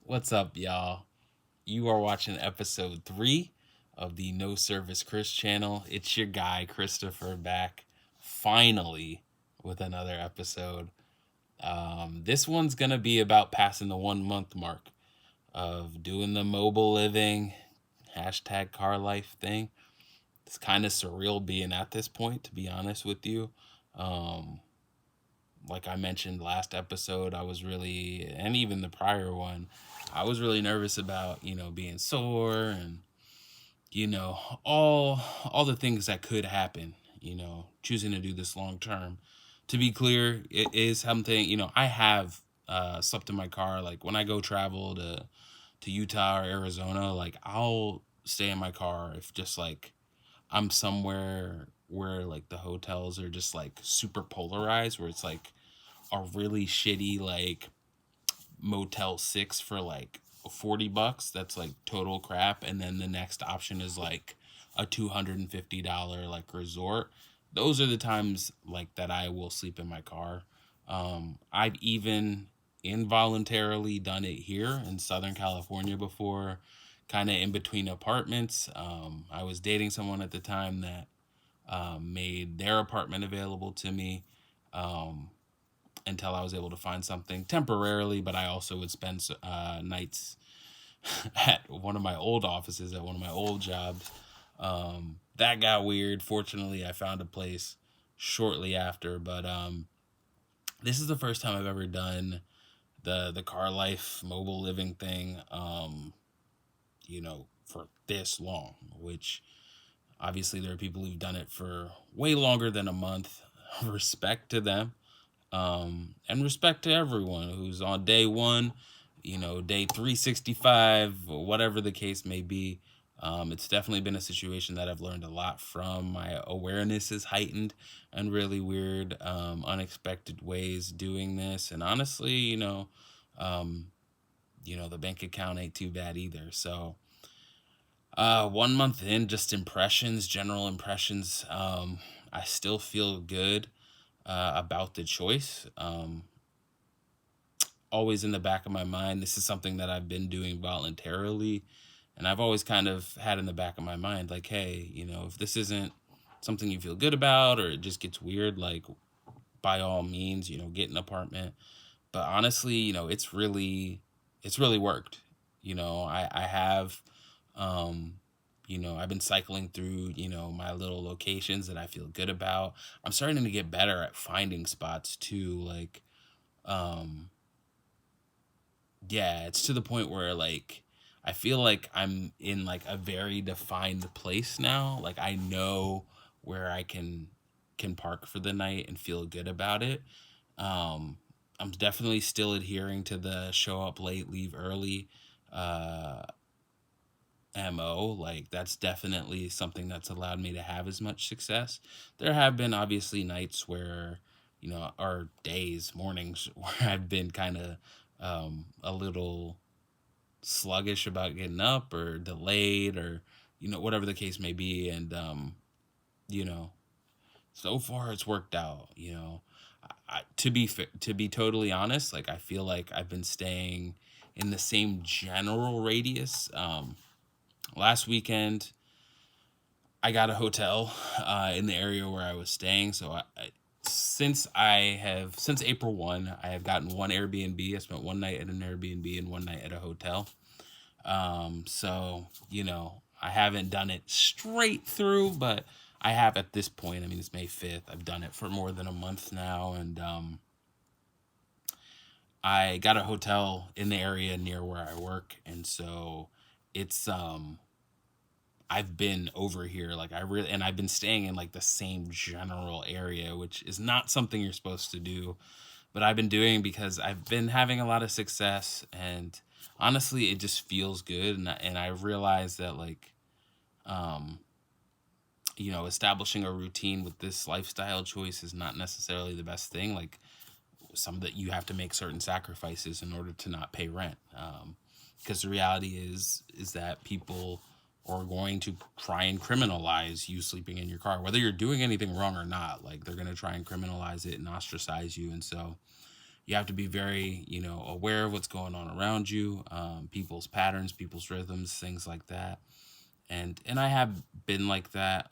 What's up, y'all? You are watching episode 3 of the No Service Chris channel. It's your guy, Christopher, back finally with another episode. This one's going to be about passing the 1 month mark of doing the mobile living, hashtag car life thing. It's kind of surreal being at this point, to be honest with you. Um, like I mentioned last episode, I was really, and even the prior one, I was really nervous about, being sore and, you know, all the things that could happen, choosing to do this long term. To be clear, it is something, I have slept in my car. Like when I go travel to Utah or Arizona, like I'll stay in my car if just like I'm somewhere where like the hotels are just like super polarized, where it's like a really shitty like Motel 6 for like $40. That's like total crap. And then the next option is like a $250 like resort. Those are the times like that I will sleep in my car. I've even involuntarily done it here in Southern California before, kind of in between apartments. I was dating someone at the time that made their apartment available to me. Um, until I was able to find something temporarily, but I also would spend nights at one of my old offices at one of my old jobs. That got weird. Fortunately, I found a place shortly after, but this is the first time I've ever done the car life mobile living thing. For this long, which obviously there are people who've done it for way longer than a month. Respect to them. And respect to everyone who's on day one, day 365, whatever the case may be. It's definitely been a situation that I've learned a lot from. My awareness is heightened and really weird, unexpected ways doing this. And honestly, um, the bank account ain't too bad either. So, 1 month in, just impressions, general impressions. I still feel good about the choice. Always in the back of my mind, this is something that I've been doing voluntarily. And I've always kind of had in the back of my mind, like, hey, if this isn't something you feel good about or it just gets weird, like, by all means, get an apartment. But honestly, it's really worked. I have, um, I've been cycling through, my little locations that I feel good about. I'm starting to get better at finding spots too. Like, um, yeah, it's to the point where like I feel like I'm in like a very defined place now. Like I know where I can park for the night and feel good about it. Um I'm definitely still adhering to the show up late, leave early uh MO. Like that's definitely something that's allowed me to have as much success. There have been obviously nights where, or days, mornings where I've been kind of a little sluggish about getting up or delayed or whatever the case may be. And you know so far it's worked out. To be totally honest, like I feel like I've been staying in the same general radius. Last weekend I got a hotel in the area where I was staying. So since April 1, I have gotten one Airbnb. I spent one night at an Airbnb and one night at a hotel. So, I haven't done it straight through, but I have at this point. I mean, it's May 5th. I've done it for more than a month now. And I got a hotel in the area near where I work. And so it's, I've been over here, like and I've been staying in like the same general area, which is not something you're supposed to do, but I've been doing because I've been having a lot of success, and honestly, it just feels good, and I realized that like, um, establishing a routine with this lifestyle choice is not necessarily the best thing. Like some that you have to make certain sacrifices in order to not pay rent. Because the reality is that people are going to try and criminalize you sleeping in your car, whether you're doing anything wrong or not. Like they're going to try and criminalize it and ostracize you. And so, you have to be very, aware of what's going on around you, people's patterns, people's rhythms, things like that. And I have been like that.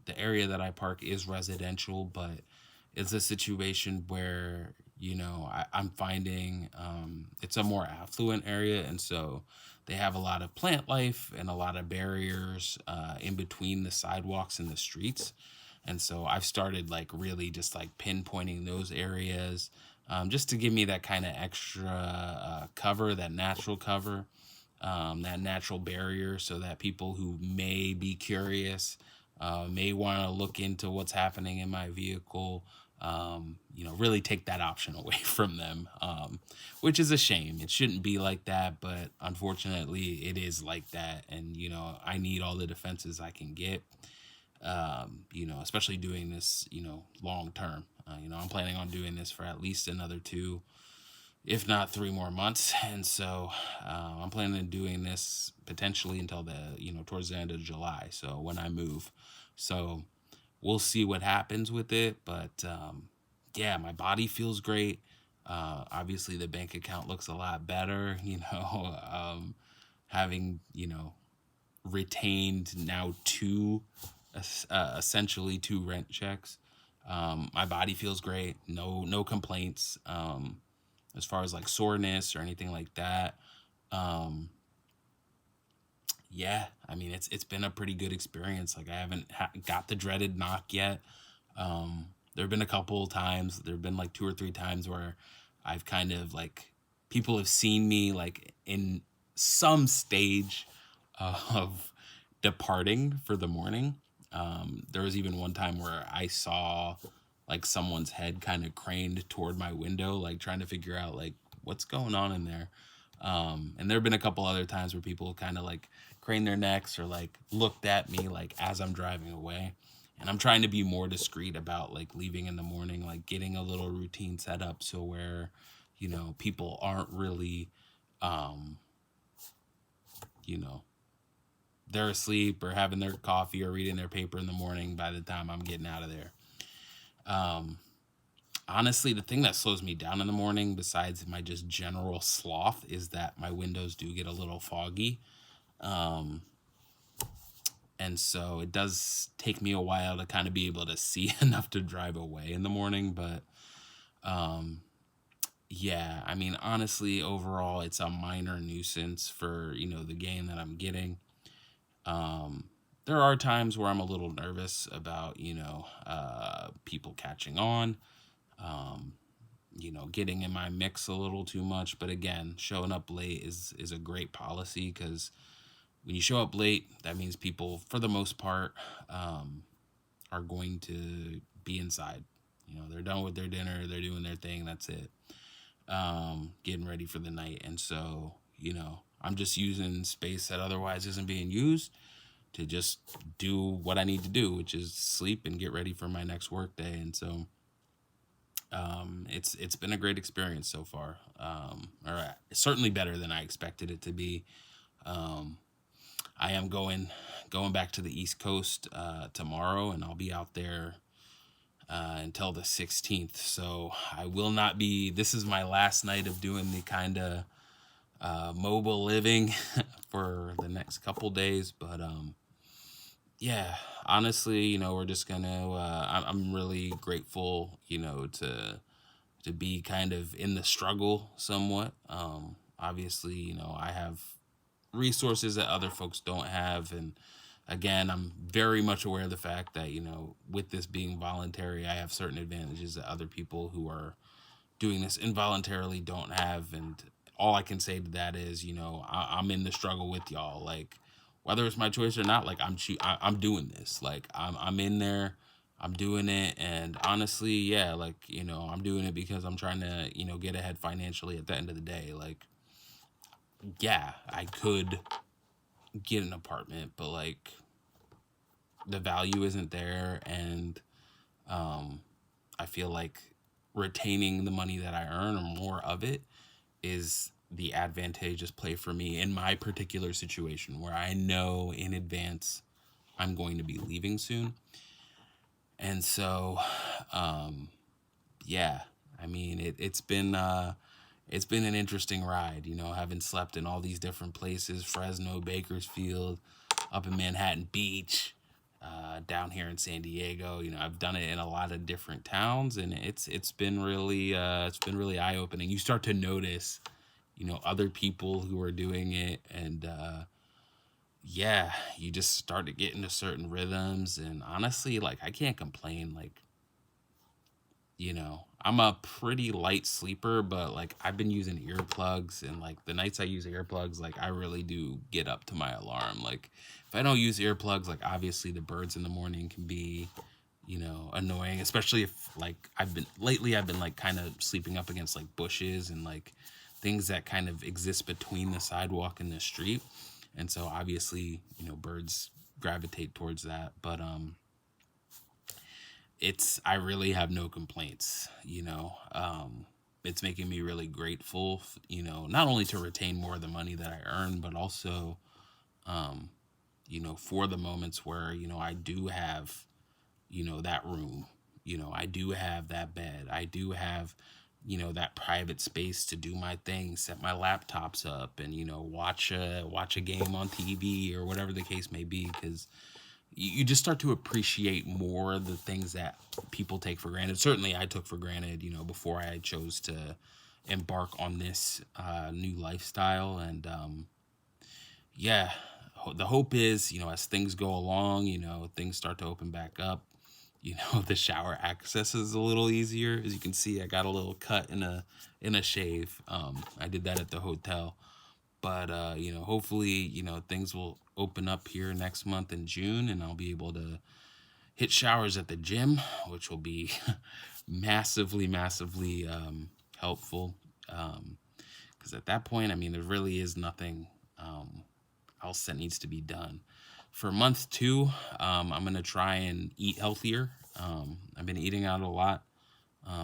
The area that I park is residential, but it's a situation where I'm finding it's a more affluent area, and so they have a lot of plant life and a lot of barriers in between the sidewalks and the streets. And so I've started like really just like pinpointing those areas, just to give me that kind of extra cover, that natural cover, that natural barrier, so that people who may be curious, may want to look into what's happening in my vehicle, really take that option away from them, which is a shame. It shouldn't be like that, but unfortunately, it is like that. And, I need all the defenses I can get, especially doing this, long term. I'm planning on doing this for at least another 2, if not 3 more months. And so I'm planning on doing this potentially until towards the end of July. So when I move, so we'll see what happens with it. But yeah, my body feels great. Obviously the bank account looks a lot better, having, retained now essentially 2 rent checks. My body feels great. No complaints. As far as like soreness or anything like that. Um, yeah, I mean it's been a pretty good experience. Like I haven't got the dreaded knock yet. There have been a couple of times. There have been like 2 or 3 times where I've kind of like people have seen me like in some stage of departing for the morning. There was even one time where I saw like someone's head kind of craned toward my window, like trying to figure out like what's going on in there. And there have been a couple other times where people kind of like craned their necks or like looked at me like as I'm driving away. And I'm trying to be more discreet about like leaving in the morning, like getting a little routine set up so where, people aren't really, um, you know, they're asleep or having their coffee or reading their paper in the morning by the time I'm getting out of there. Um, Honestly, the thing that slows me down in the morning, besides my just general sloth, is that my windows do get a little foggy. Um, and so it does take me a while to kind of be able to see enough to drive away in the morning. But um, yeah, I mean, honestly, overall, it's a minor nuisance for, the gain that I'm getting. Um, there are times where I'm a little nervous about, people catching on, um, getting in my mix a little too much. But again, showing up late is a great policy, because when you show up late, that means people, for the most part, um, are going to be inside. They're done with their dinner, they're doing their thing, that's it. Getting ready for the night. And so, I'm just using space that otherwise isn't being used to just do what I need to do, which is sleep and get ready for my next work day. And so it's been a great experience so far. Certainly better than I expected it to be. Um, I am going back to the East Coast tomorrow, and I'll be out there until the 16th. So I will not be. This is my last night of doing the kind of mobile living for the next couple days. But yeah, honestly, we're just gonna. I'm really grateful, to be kind of in the struggle somewhat. Obviously, I have resources that other folks don't have, and again, I'm very much aware of the fact that with this being voluntary, I have certain advantages that other people who are doing this involuntarily don't have. And all I can say to that is, I'm in the struggle with y'all. Like, whether it's my choice or not, like I'm doing this. Like I'm in there, I'm doing it. And honestly, yeah, like I'm doing it because I'm trying to get ahead financially at the end of the day. Like, yeah, I could get an apartment, but like the value isn't there. And I feel like retaining the money that I earn, or more of it, is the advantageous play for me in my particular situation, where I know in advance I'm going to be leaving soon. And so, yeah, I mean, it's been an interesting ride, you know, having slept in all these different places, Fresno, Bakersfield, up in Manhattan Beach, down here in San Diego. You know, I've done it in a lot of different towns, and it's been really eye opening. You start to notice, you know, other people who are doing it, and yeah, you just start to get into certain rhythms. And honestly, like I can't complain. Like, you know, I'm a pretty light sleeper, but like I've been using earplugs, and like the nights I use earplugs, like I really do get up to my alarm. Like if I don't use earplugs, like obviously the birds in the morning can be, you know, annoying, especially if like I've been like kind of sleeping up against like bushes and like things that kind of exist between the sidewalk and the street. And so obviously, you know, birds gravitate towards that, but it's I really have no complaints, you know. It's making me really grateful, you know, not only to retain more of the money that I earn, but also you know, for the moments where, you know, I do have, you know, that room, you know, I do have that bed, I do have, you know, that private space to do my thing, set my laptops up, and you know, watch a game on TV or whatever the case may be, because you just start to appreciate more the things that people take for granted. Certainly, I took for granted, you know, before I chose to embark on this new lifestyle. And yeah, the hope is, you know, as things go along, you know, things start to open back up. You know, the shower access is a little easier. As you can see, I got a little cut in a shave. I did that at the hotel. But you know, hopefully, you know, things will open up here next month in June, and I'll be able to hit showers at the gym, which will be massively helpful. Because at that point, I mean, there really is nothing else that needs to be done. For month two, I'm gonna try and eat healthier. I've been eating out a lot,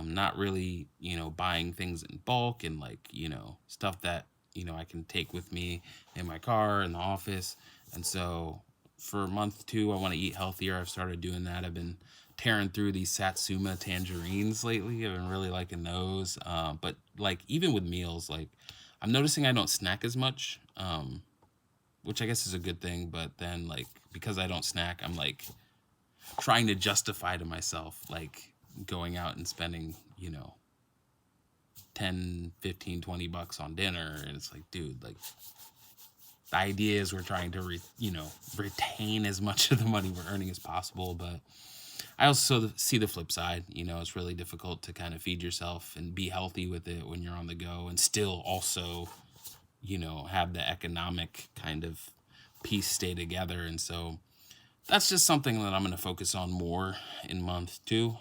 not really, you know, buying things in bulk and like, you know, stuff that, you know, I can take with me in my car in the office. And so for month two, I want to eat healthier. I've started doing that. I've been tearing through these Satsuma tangerines lately. I've been really liking those. But like even with meals, like I'm noticing I don't snack as much, which I guess is a good thing. But then like because I don't snack, I'm like trying to justify to myself like going out and spending, you know, 10, 15, $20 on dinner. And it's like, dude, like the idea is we're trying to you know, retain as much of the money we're earning as possible. But I also see the flip side. You know, it's really difficult to kind of feed yourself and be healthy with it when you're on the go, and still also, you know, have the economic kind of piece stay together. And so that's just something that I'm going to focus on more in month two.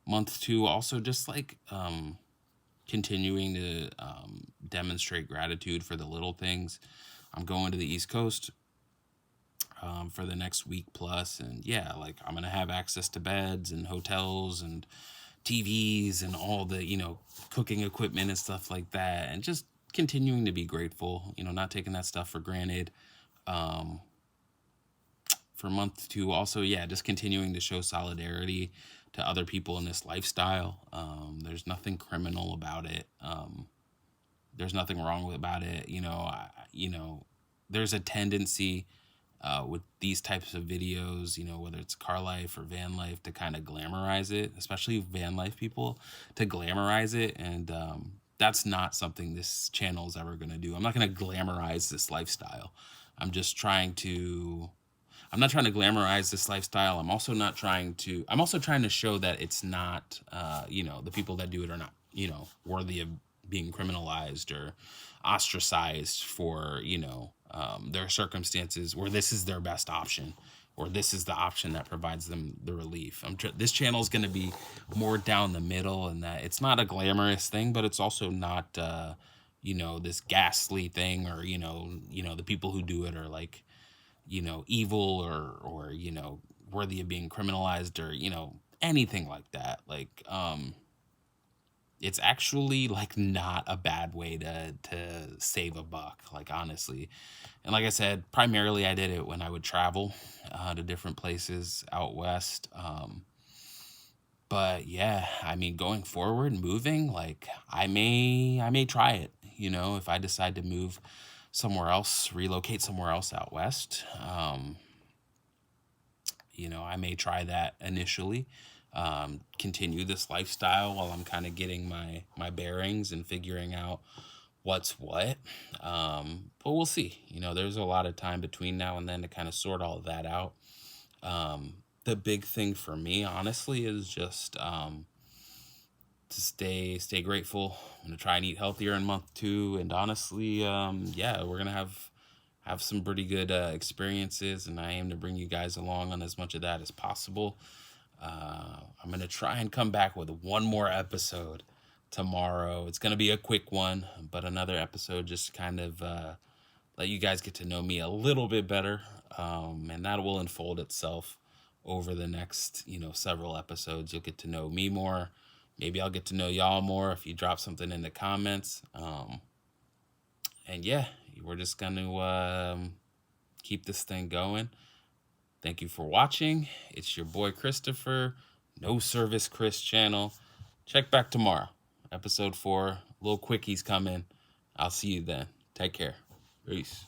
Month two, also just like continuing to demonstrate gratitude for the little things. I'm going to the East Coast for the next week plus, and yeah, like I'm gonna have access to beds and hotels and TVs and all the, you know, cooking equipment and stuff like that, and just continuing to be grateful. You know, not taking that stuff for granted. Um, for month two, also, yeah, just continuing to show solidarity to other people in this lifestyle. There's nothing criminal about it. There's nothing wrong about it. You know, there's a tendency with these types of videos, you know, whether it's car life or van life, to kind of glamorize it, especially van life people, to glamorize it. And that's not something this channel is ever going to do. I'm not going to glamorize this lifestyle. I'm just trying to I'm not trying to glamorize this lifestyle. I'm also trying to show that it's not, you know, the people that do it are not, you know, worthy of being criminalized or ostracized for, you know, their circumstances, where this is their best option, or this is the option that provides them the relief. This channel is going to be more down the middle, in that it's not a glamorous thing, but it's also not, you know, this ghastly thing, or, you know, the people who do it are like, you know, evil, or, you know, worthy of being criminalized, or, you know, anything like that. Like, it's actually like not a bad way to save a buck, like honestly. And like I said, primarily I did it when I would travel to different places out west. But yeah, I mean, going forward, moving, like I may try it, if I decide to move somewhere else, relocate somewhere else out west. I may try that initially. Continue this lifestyle while I'm kind of getting my bearings and figuring out what's what. But we'll see. There's a lot of time between now and then to kind of sort all of that out. The big thing for me, honestly, is just to stay grateful. I'm gonna try and eat healthier in month 2, and honestly, yeah, we're gonna have some pretty good experiences, and I aim to bring you guys along on as much of that as possible. I'm gonna try and come back with one more episode tomorrow. It's gonna be a quick one, but another episode just kind of let you guys get to know me a little bit better, and that will unfold itself over the next several episodes. You'll get to know me more. Maybe I'll get to know y'all more if you drop something in the comments. And yeah, we're just gonna keep this thing going. Thank you for watching. It's your boy Christopher, No Service Chris channel. Check back tomorrow, episode 4. Little quickies coming. I'll see you then. Take care. Peace.